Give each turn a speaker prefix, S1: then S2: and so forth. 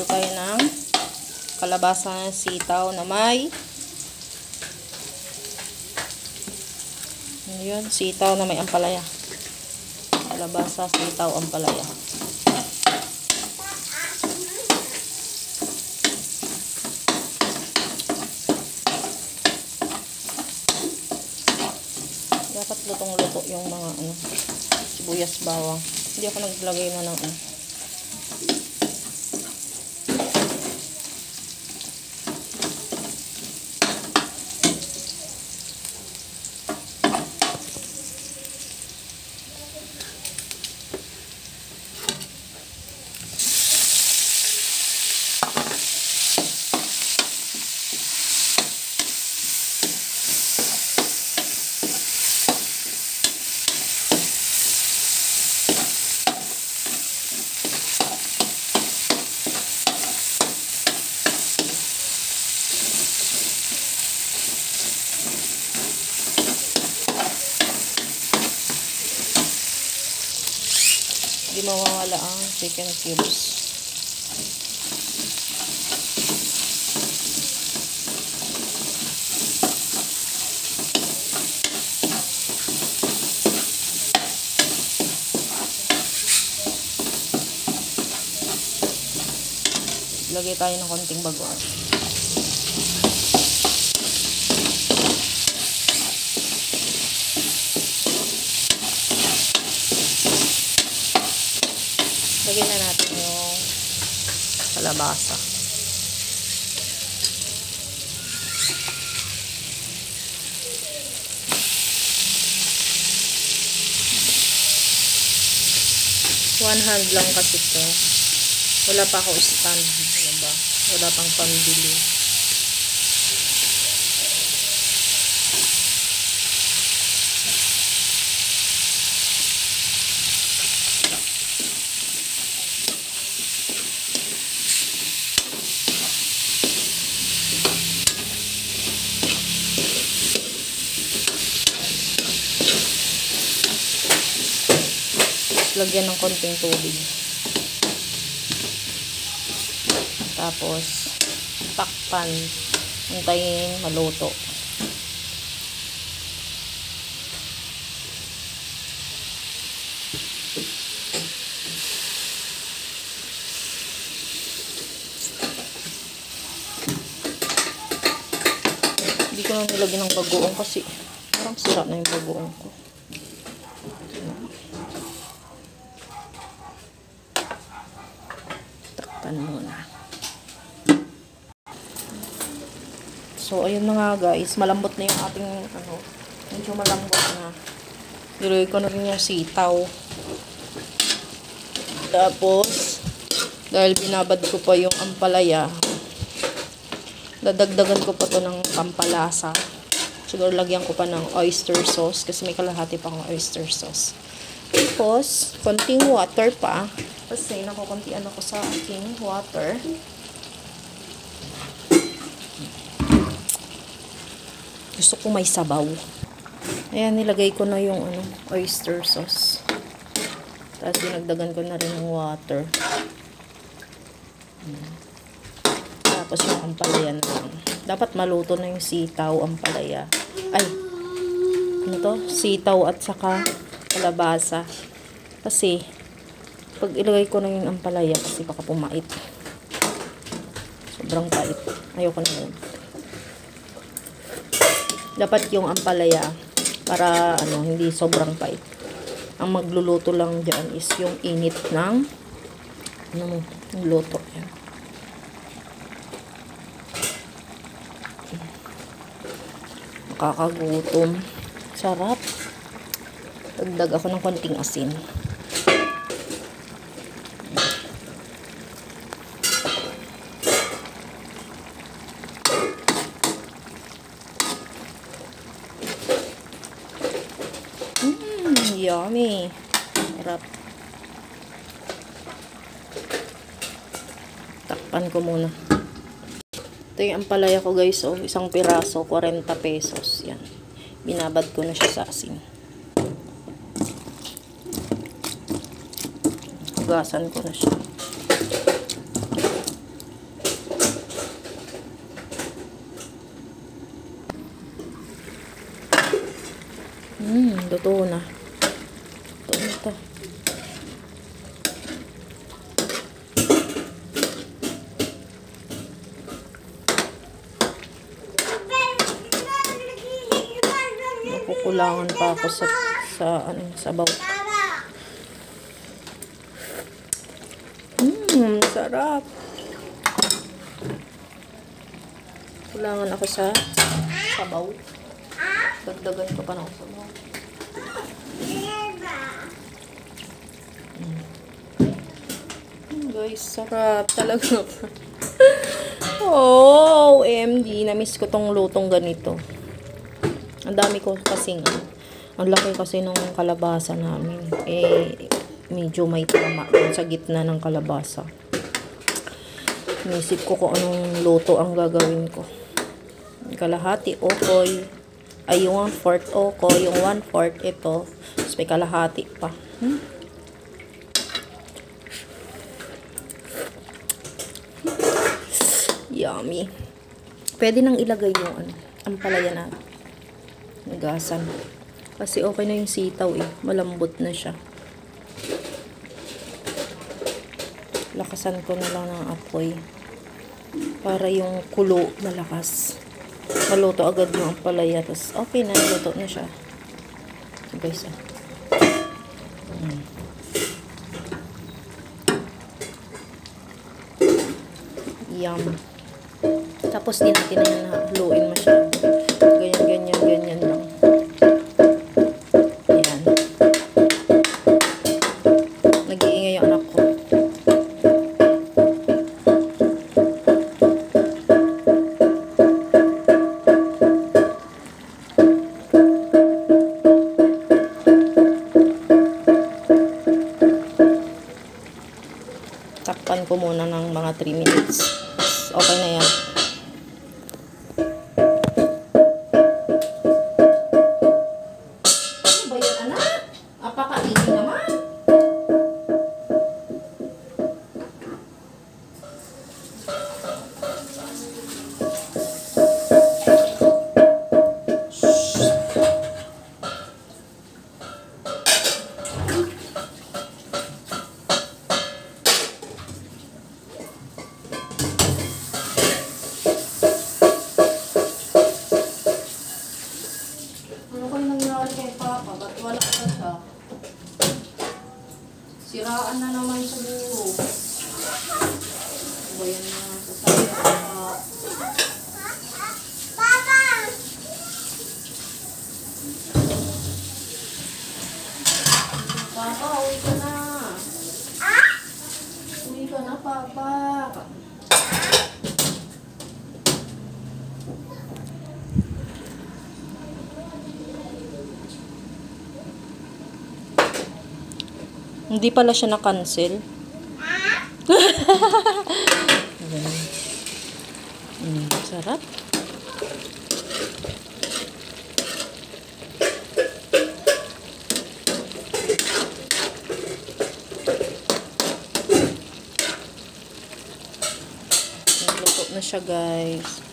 S1: Magluto tayo ng kalabasa ng sitaw na may yun, sitaw na may ampalaya. Kalabasa, sitaw, ampalaya. Dapat lutong-luto yung mga sibuyas, bawang. Hindi ako naglagay na ng hindi mawawala ang chicken cubes. Lagay tayo ng konting bagoong. Lagyan na natin yung kalabasa. One hand lang kasi ito. Wala pa ako stand. Diba? Wala pang pambili. Lagyan ng konting tubig. Tapos takpan, hintayin maluto. Hindi ko na nilagyan ng bagoong kasi parang sira na yung bagoong ko. Muna. So, ayun na nga guys. Malambot na yung ating medyo malambot na. Nilagay ko na rin yung sitaw. Tapos, dahil binabad ko pa yung ampalaya, dadagdagan ko pa to ng pampalasa. Siguro lagyan ko pa ng oyster sauce kasi may kalahati pa akong oyster sauce. Tapos, konting water pa. Kasi nakukuntian ako sa aking water. Gusto ko may sabaw. Ayan, nilagay ko na yung oyster sauce. Tapos dinagdagan ko na rin ng water. Tapos yung ampalaya na lang. Dapat maluto na yung sitaw, ampalaya. Ay, ano to? Sitaw at saka kalabasa. Kasi pag ilagay ko na yung ampalaya kasi baka pumait. Sobrang pait. Ayoko na yun. Dapat yung ampalaya para hindi sobrang pait. Ang magluluto lang dyan is yung init ng luto. Yan. Nakakagutom. Sarap. Dagdag ako ng konting asin. Yummy. Sarap. Takpan ko muna. Ito yung ampalaya ko guys. Oh, isang piraso, 40 pesos. Yan. Binabad ko na siya sa asin. Hugasan ko na siya. Luto na. Ito na ito. Nakukulangan pa ako sa sabaw. Sarap. Kulangan ako sa sabaw. Dagdagan ko pa ng sabaw. Guys, sarap talaga. Oh, OMG. Na-miss ko tong lutong ganito. Ang dami ko kasing, ang laki kasi ng kalabasa namin. Medyo may tama sa gitna ng kalabasa. Inisip ko kung anong luto ang gagawin ko. Kalahati okoy. Ay, yung 1/4 okoy. Yung 1/4 ito. Tapos may kalahati pa. Yummy. Pwede nang ilagay yung ampalaya na nagasan. Kasi okay na yung sitaw malambot na siya. Lakasan ko na lang ng apoy para yung kulo malakas. Maluto agad yung ampalaya. Tapos okay na, luto na siya. So guys, Yum. Tapos di natin na haluin masyado. Ganyan lang. Ayan. Nag-iingay yung anak ko. Takpan ko muna ng mga 3 minutes. Okay na yan. Ano ba yan, anak? Apaka-easy naman. Ano kayo nangyari kay Papa? Ba't wala ka siya? Siraan na naman siguro. Ba yan na sasaya ka? Papa! Papa, uwi ka na. Uwi ka na, Papa. Hindi pala siya na-cancel. Sarap. Nagluto na siya, guys.